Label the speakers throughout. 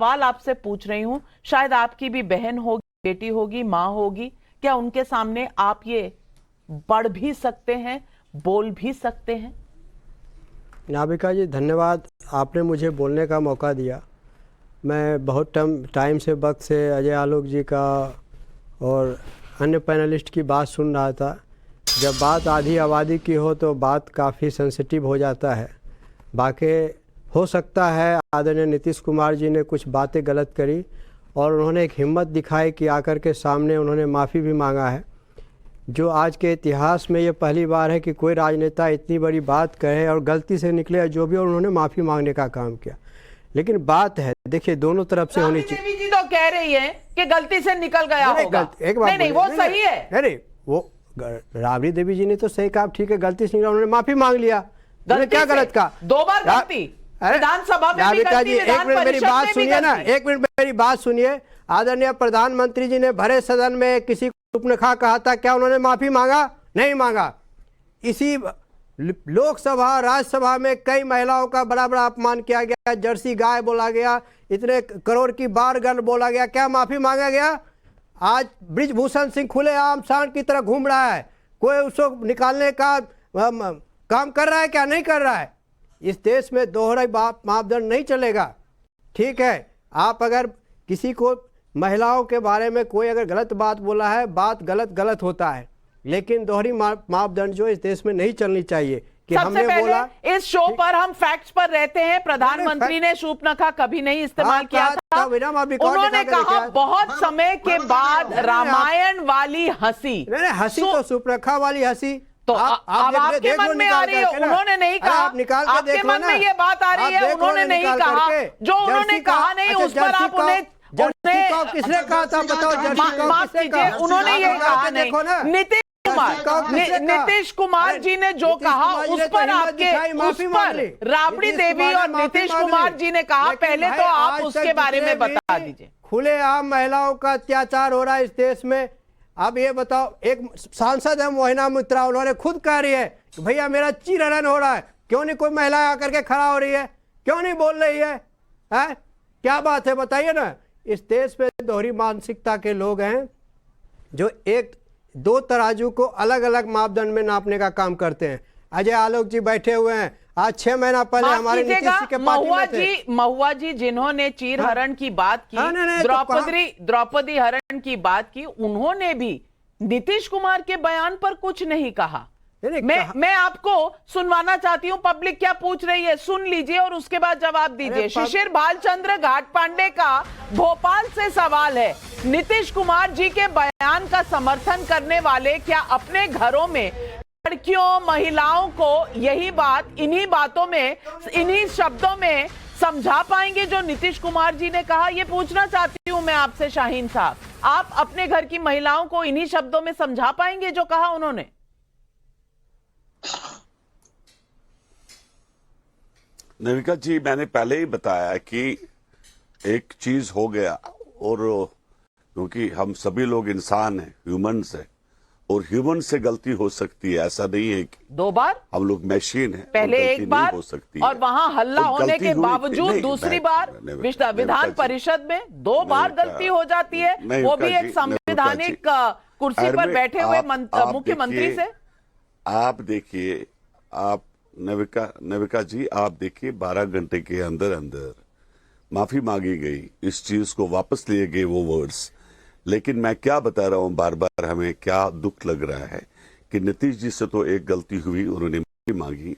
Speaker 1: सवाल आपसे पूछ रही हूं, शायद आपकी भी बहन होगी, बेटी होगी, मां होगी, क्या उनके सामने आप ये बढ़ भी सकते हैं, बोल भी सकते हैं?
Speaker 2: नाबिका जी, धन्यवाद, आपने मुझे बोलने का मौका दिया। मैं बहुत टाइम से वक्त से अजय आलोक जी का और अन्य पैनलिस्ट की बात सुन रहा था। जब बात आधी आबादी की हो तो बात काफ़ी सेंसिटिव हो जाता है। बाकी हो सकता है आदरणीय नीतीश कुमार जी ने कुछ बातें गलत करी और उन्होंने एक हिम्मत दिखाई कि आकर के सामने उन्होंने माफ़ी भी मांगा है, जो आज के इतिहास में ये पहली बार है कि कोई राजनेता इतनी बड़ी बात कहे और गलती से निकले जो भी, और उन्होंने माफ़ी मांगने का काम किया। लेकिन बात है, देखिए, दोनों तरफ से होनी चाहिए।
Speaker 1: देवी जी तो कह रही है कि गलती से निकल गया होगा। नहीं, वो सही है।
Speaker 2: नहीं, वो राबड़ी देवी जी ने तो सही कहा, ठीक है, गलती से निकला, उन्होंने माफी मांग लिया। क्या गलत कहा?
Speaker 1: 2 बार गलती, विधानसभा में भी गलती,
Speaker 2: एक मिनट मेरी बात सुनिए ना, एक मिनट मेरी बात सुनिए। आदरणीय प्रधानमंत्री जी ने भरे सदन में किसी को उपनखा कहा था, क्या उन्होंने माफी मांगा? नहीं मांगा। इसी लोकसभा राज्यसभा में कई महिलाओं का बड़ा बड़ा अपमान किया गया, जर्सी गाय बोला गया, इतने करोड़ की बार गन बोला गया, क्या माफी मांगा गया? आज ब्रिजभूषण सिंह खुलेआम सांड की तरह घूम रहा है, कोई उसको निकालने का काम कर रहा है क्या? नहीं कर रहा है। इस देश में दोहरा मापदंड नहीं चलेगा। ठीक है, आप अगर किसी को महिलाओं के बारे में कोई अगर गलत बात बोला है, बात गलत होता है, लेकिन दोहरी मापदंड जो इस देश में नहीं चलनी चाहिए कि हमने बोला।
Speaker 1: इस शो पर हम फैक्ट्स पर रहते हैं। प्रधानमंत्री ने शूपनखा कभी नहीं इस्तेमाल किया था। उन्होंने कहा बहुत समय के बाद रामायण वाली हंसी।
Speaker 2: हंसी तो शूपनखा वाली हंसी
Speaker 1: तो आपके मन में आ रही है, उन्होंने नहीं कहा।
Speaker 2: आप निकाल के
Speaker 1: आपके मन में ये बात आ रही है, उन्होंने नहीं कहा। जो उन्होंने कहा नहीं, उस पर आप उन्हें
Speaker 2: किसने कहा था बताओ?
Speaker 1: माफ कीजिए, उन्होंने ये कहा नहीं। नीतीश कुमार जी ने जो कहा उस पर आपके, उस पर राबड़ी देवी और नीतीश कुमार जी ने कहा, पहले तो आप उसके बारे में बता दीजिए।
Speaker 2: खुलेआम महिलाओं का अत्याचार हो रहा है इस देश में। अब ये बताओ, एक सांसद है मोहिना मित्रा, उन्होंने खुद कह रही है कि भैया मेरा चीरहरण हो रहा है, क्यों नहीं कोई महिला आकर के खड़ा हो रही है, क्यों नहीं बोल रही है? क्या बात है बताइए ना। इस देश में दोहरी मानसिकता के लोग हैं जो एक दो तराजू को अलग अलग मापदंड में नापने का काम करते हैं। अजय आलोक जी बैठे हुए हैं, आज 6 महीना पहले हमारे नीतीश जी के पार्टी में थे।
Speaker 1: महुआ जी जिन्होंने चीर हरण की बात की, द्रौपदी हरण की बात की, उन्होंने भी नीतीश कुमार के बयान पर कुछ नहीं कहा। मैं आपको सुनवाना चाहती हूं, पब्लिक क्या पूछ रही है, सुन लीजिए और उसके बाद जवाब दीजिए। शिशिर भालचंद्र घाटपांडे का भोपाल से सवाल है, नीतीश कुमार जी के बयान का समर्थन करने वाले क्या अपने घरों में लड़कियों, महिलाओं को यही बात, इन्हीं बातों में, इन्हीं शब्दों में समझा पाएंगे जो नीतीश कुमार जी ने कहा? ये पूछना चाहती हूं मैं आपसे शाहीन साहब, आप अपने घर की महिलाओं को इन्हीं शब्दों में समझा पाएंगे जो कहा उन्होंने?
Speaker 3: नविका जी, मैंने पहले ही बताया कि एक चीज हो गया, और क्योंकि हम सभी लोग इंसान हैं, ह्यूमंस हैं, और ह्यूमन से गलती हो सकती है, ऐसा नहीं है कि
Speaker 1: 2 बार,
Speaker 3: हम लोग मशीन हैं।
Speaker 1: पहले एक बार
Speaker 3: हो सकती
Speaker 1: और वहां हल्ला होने के बावजूद दूसरी बार विधान परिषद में 2 बार गलती हो जाती है, वो भी एक संवैधानिक कुर्सी पर बैठे हुए मुख्यमंत्री से।
Speaker 3: आप देखिए, आप नविका जी, आप देखिए, 12 घंटे के अंदर अंदर माफी मांगी गई, इस चीज को वापस लिए गए वो वर्ड्स। लेकिन मैं क्या बता रहा हूं, बार बार हमें क्या दुख लग रहा है कि नीतीश जी से तो एक गलती हुई, उन्होंने माफी मांगी,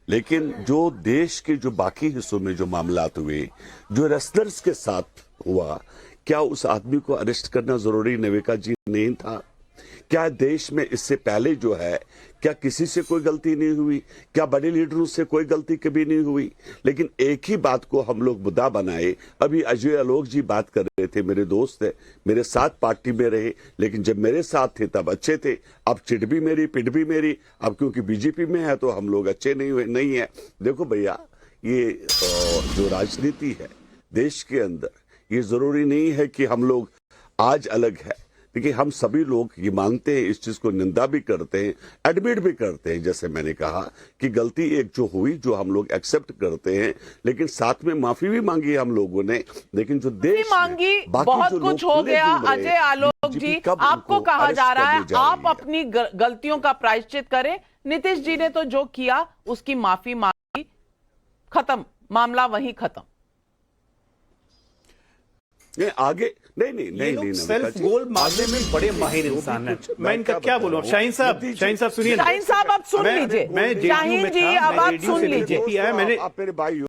Speaker 3: लेकिन जो देश के जो बाकी हिस्सों में जो मामलात हुए, जो रेसलर्स के साथ हुआ, क्या उस आदमी को अरेस्ट करना जरूरी नविका जी नहीं था? क्या देश में इससे पहले जो है, क्या किसी से कोई गलती नहीं हुई? क्या बड़े लीडरों से कोई गलती कभी नहीं हुई? लेकिन एक ही बात को हम लोग मुद्दा बनाए। अभी अजय आलोक जी बात कर रहे थे, मेरे दोस्त है, मेरे साथ पार्टी में रहे, लेकिन जब मेरे साथ थे तब अच्छे थे, अब चिढ़ भी मेरी, पिट भी मेरी, अब क्योंकि बीजेपी में है तो हम लोग अच्छे नहीं है। देखो भैया, ये जो राजनीति है देश के अंदर, ये जरूरी नहीं है कि हम लोग आज अलग है, देखिए हम सभी लोग ये मानते हैं, इस चीज को निंदा भी करते हैं, एडमिट भी करते हैं, जैसे मैंने कहा कि गलती एक जो हुई जो हम लोग एक्सेप्ट करते हैं, लेकिन साथ में माफी भी मांगी हम लोगों ने। लेकिन जो देश
Speaker 1: मांगी, बहुत कुछ हो गया। अजय आलोक जी, आपको कहा जा रहा है आप अपनी गलतियों का प्रायश्चित करें। नीतीश जी ने तो जो किया उसकी माफी मांगी, खत्म, मामला वहीं खत्म।
Speaker 3: आगे नहीं
Speaker 4: सेल्फ गोल मारने में बड़े माहिर इंसान हैं। मैं इनका क्या बोलूं? शाहीन साहब सुनिए।
Speaker 1: शाहीन साहब आप सुन लीजिए।
Speaker 4: मैं
Speaker 1: शाहीन जी अब आप सुन लीजिए।
Speaker 3: आप मेरे भाई